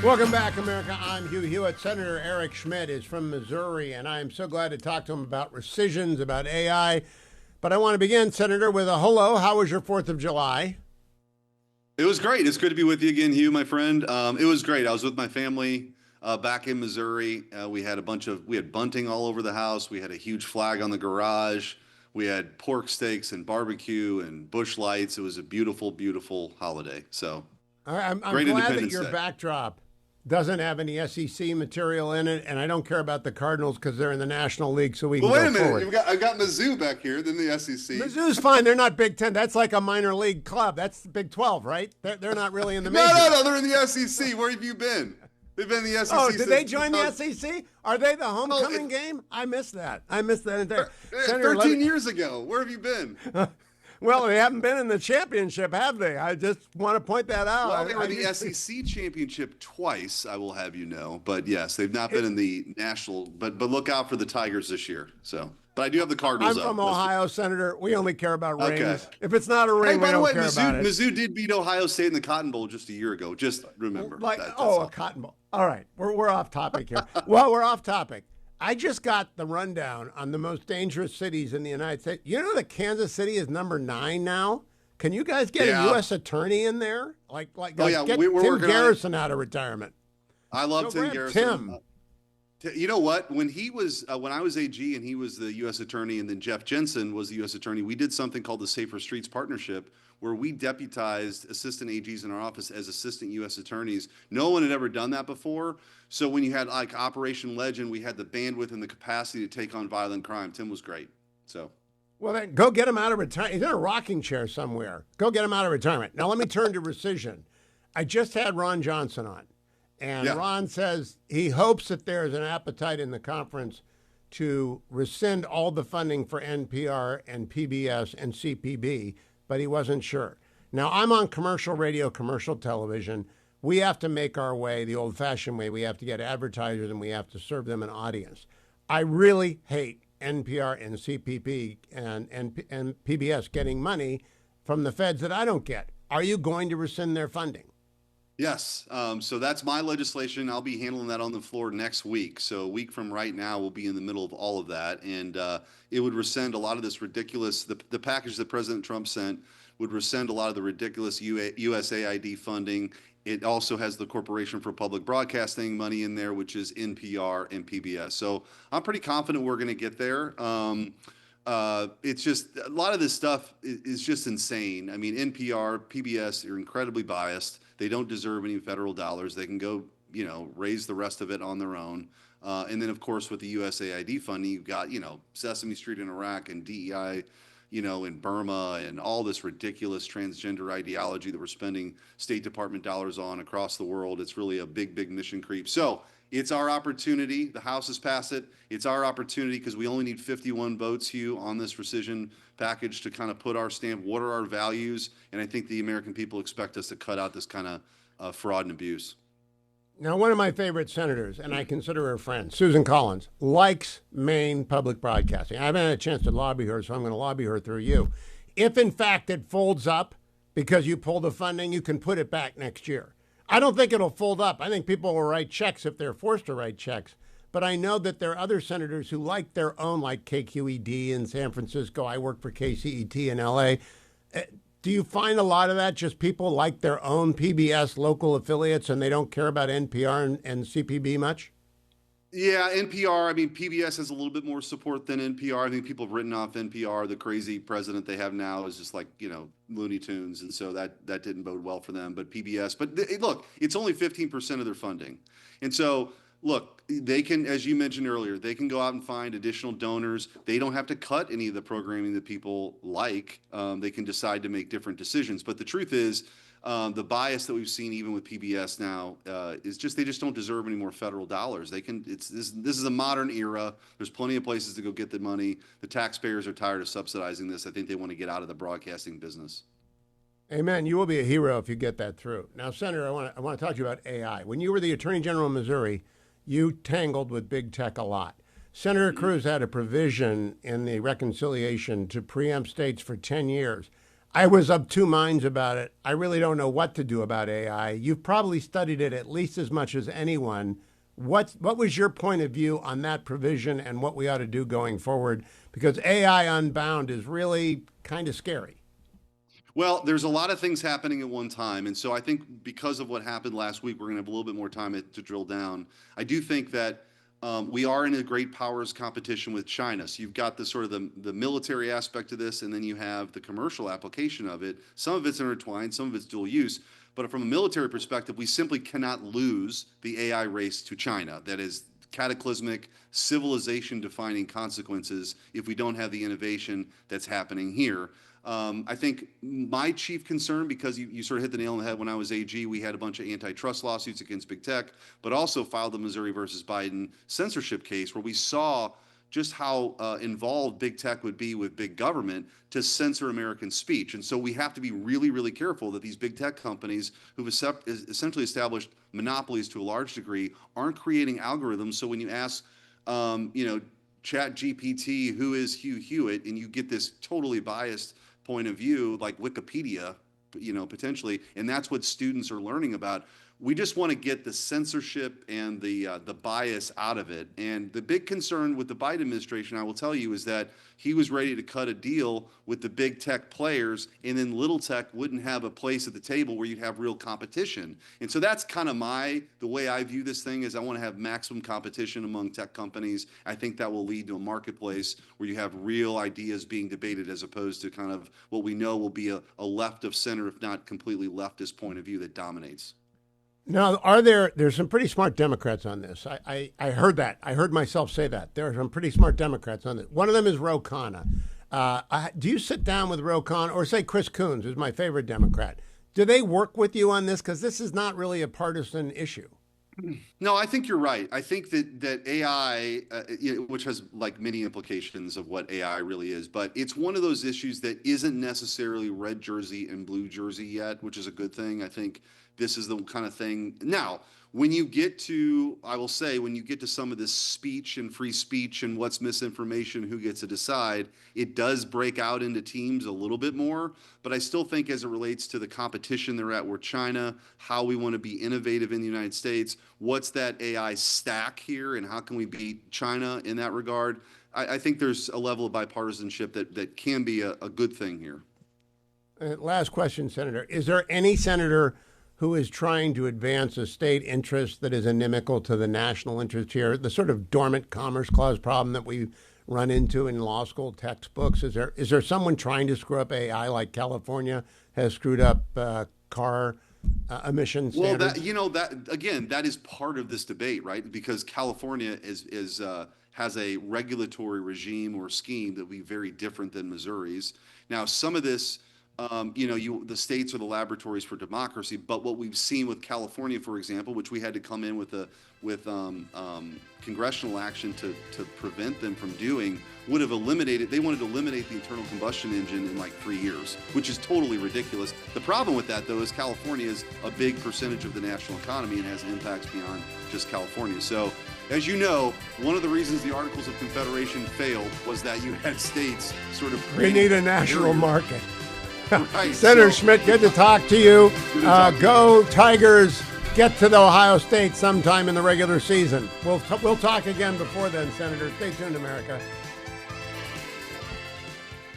Welcome back, America. I'm Hugh Hewitt. Senator Eric Schmitt is from Missouri, and I am so glad to talk to him about rescissions, about AI. But I want to begin, Senator, with a hello. How was your 4th of July? It was great. It's good to be with you again, Hugh, my friend. It was great. I was with my family back in Missouri. We had we had bunting all over the house. We had a huge flag on the garage. We had pork steaks and barbecue and bush lights. It was a beautiful, beautiful holiday. So All right, I'm great glad that Independence your Day. backdrop doesn't have any SEC material in it, and I don't care about the Cardinals because they're in the National League, so we can Well, wait go a minute. forward. I've got Mizzou back here, then the SEC. Mizzou's fine. They're not Big Ten. That's like a minor league club. That's Big 12, right? They're not really in the No, majors. no, no. They're in the SEC. Where have you been? They've been in the SEC. Oh, did they since join the 2000 SEC? Are they the homecoming game? I missed that. I missed that entire. Senator, 13 years ago. Where have you been? Well, they haven't been in the championship, have they? I just want to point that out. Well, they were in the SEC championship twice, I will have you know. But yes, they've not been in the national. But look out for the Tigers this year. So, but I do have the Cardinals. I'm from Ohio, Senator. We only care about rings. Okay. If it's not a ring, Hey, we by the don't way, care about it. Mizzou did beat Ohio State in the Cotton Bowl just a year ago. Just remember. That's A all. cotton ball. All right, we're off topic here. Well, we're off topic. I just got the rundown on the most dangerous cities in the United States. You know that Kansas City is number 9 now? Can you guys get Yeah. a U.S. attorney in there? yeah, get we're Tim working on it. Garrison out of retirement. I love Go Tim grab Garrison. Tim. You know what? When I was AG and he was the U.S. attorney, and then Jeff Jensen was the U.S. attorney, we did something called the Safer Streets Partnership, where we deputized assistant AGs in our office as assistant U.S. attorneys. No one had ever done that before. So when you had like Operation Legend, we had the bandwidth and the capacity to take on violent crime. Tim was great. So. Well, then go get him out of retirement. He's in a rocking chair somewhere. Go get him out of retirement. Now, let me turn to rescission. I just had Ron Johnson on, and Yeah. Ron says he hopes that there is an appetite in the conference to rescind all the funding for NPR and PBS and CPB, but he wasn't sure. Now, I'm on commercial radio, commercial television. We have to make our way the old-fashioned way. We have to get advertisers, and we have to serve them an audience. I really hate NPR and CPP and PBS getting money from the feds that I don't get. Are you going to rescind their funding? Yes. So that's my legislation. I'll be handling that on the floor next week. So a week from right now, we'll be in the middle of all of that. And it would rescind a lot of this ridiculous, the package that President Trump sent would rescind a lot of the ridiculous USAID funding. It also has the Corporation for Public Broadcasting money in there, which is NPR and PBS. So I'm pretty confident we're going to get there. It's just a lot of this stuff is just insane. I mean, NPR, PBS are incredibly biased. They don't deserve any federal dollars. They can go, raise the rest of it on their own. And then, of course, with the USAID funding, you've got, Sesame Street in Iraq and DEI, in Burma and all this ridiculous transgender ideology that we're spending State Department dollars on across the world. It's really a big, big mission creep. So it's our opportunity. The House has passed it. It's our opportunity because we only need 51 votes, Hugh, on this rescission package to kind of put our stamp. What are our values? And I think the American people expect us to cut out this kind of fraud and abuse. Now, one of my favorite senators, and I consider her a friend, Susan Collins, likes Maine public broadcasting. I haven't had a chance to lobby her, so I'm going to lobby her through you. If, in fact, it folds up because you pull the funding, you can put it back next year. I don't think it'll fold up. I think people will write checks if they're forced to write checks. But I know that there are other senators who like their own, like KQED in San Francisco. I work for KCET in L.A. Do you find a lot of that, just people like their own PBS local affiliates and they don't care about NPR and CPB much? Yeah, NPR, I mean, PBS has a little bit more support than NPR. I think people have written off NPR. The crazy president they have now is just like, Looney Tunes. And so that didn't bode well for them. But PBS, look, it's only 15% of their funding. And so, look, they can, as you mentioned earlier, they can go out and find additional donors. They don't have to cut any of the programming that people like. They can decide to make different decisions. But the truth is, the bias that we've seen even with PBS now is just they just don't deserve any more federal dollars. This is a modern era. There's plenty of places to go get the money. The taxpayers are tired of subsidizing this. I think they want to get out of the broadcasting business. Amen. You will be a hero if you get that through. Now, Senator, I want to talk to you about AI. When you were the Attorney General of Missouri, you tangled with big tech a lot. Senator Cruz had a provision in the reconciliation to preempt states for 10 years. I was of two minds about it. I really don't know what to do about AI. You've probably studied it at least as much as anyone. What was your point of view on that provision and what we ought to do going forward? Because AI Unbound is really kind of scary. Well, there's a lot of things happening at one time. And so I think because of what happened last week, we're going to have a little bit more time to drill down. I do think that we are in a great powers competition with China. So you've got the sort of the military aspect of this, and then you have the commercial application of it. Some of it's intertwined, some of it's dual use. But from a military perspective, we simply cannot lose the AI race to China. That is cataclysmic, civilization defining consequences if we don't have the innovation that's happening here. I think my chief concern, because you sort of hit the nail on the head, when I was AG, we had a bunch of antitrust lawsuits against big tech, but also filed the Missouri versus Biden censorship case, where we saw just how involved big tech would be with big government to censor American speech. And so we have to be really, really careful that these big tech companies who've essentially established monopolies to a large degree aren't creating algorithms. So when you ask, Chat GPT, who is Hugh Hewitt, and you get this totally biased point of view, like Wikipedia, potentially, and that's what students are learning about. We just want to get the censorship and the bias out of it. And the big concern with the Biden administration, I will tell you, is that he was ready to cut a deal with the big tech players, and then little tech wouldn't have a place at the table where you'd have real competition. And so that's kind of the way I view this thing, is I want to have maximum competition among tech companies. I think that will lead to a marketplace where you have real ideas being debated, as opposed to kind of what we know will be a left of center, if not completely leftist point of view that dominates. Now, there's some pretty smart Democrats on this. I heard that. I heard myself say that. There are some pretty smart Democrats on this. One of them is Ro Khanna. Do you sit down with Ro Khanna, or say Chris Coons, who's my favorite Democrat? Do they work with you on this? Because this is not really a partisan issue. No, I think you're right. I think that AI, which has like many implications of what AI really is, but it's one of those issues that isn't necessarily red jersey and blue jersey yet, which is a good thing. I think this is the kind of thing. Now, when you get to, I will say, when you get to some of this speech and free speech and what's misinformation, who gets to decide, it does break out into teams a little bit more. But I still think, as it relates to the competition they're at with China, how we want to be innovative in the United States, what's that AI stack here, and how can we beat China in that regard? I think there's a level of bipartisanship that can be a good thing here. Last question, Senator. Is there any senator who is trying to advance a state interest that is inimical to the national interest here, the sort of dormant commerce clause problem that we run into in law school textbooks? Is there someone trying to screw up AI like California has screwed up car emission standards? Well, that is part of this debate, right? Because California has a regulatory regime or scheme that will be very different than Missouri's. Now, some of this, the states are the laboratories for democracy, but what we've seen with California, for example, which we had to come in with congressional action to prevent them from doing, they wanted to eliminate the internal combustion engine in like 3 years, which is totally ridiculous. The problem with that, though, is California is a big percentage of the national economy and has impacts beyond just California. So, as you know, one of the reasons the Articles of Confederation failed was that you had states sort of... We need a national market. Right, Senator Schmitt, good to talk to you. Go Tigers. Get to the Ohio State sometime in the regular season. We'll talk again before then, Senator. Stay tuned, America.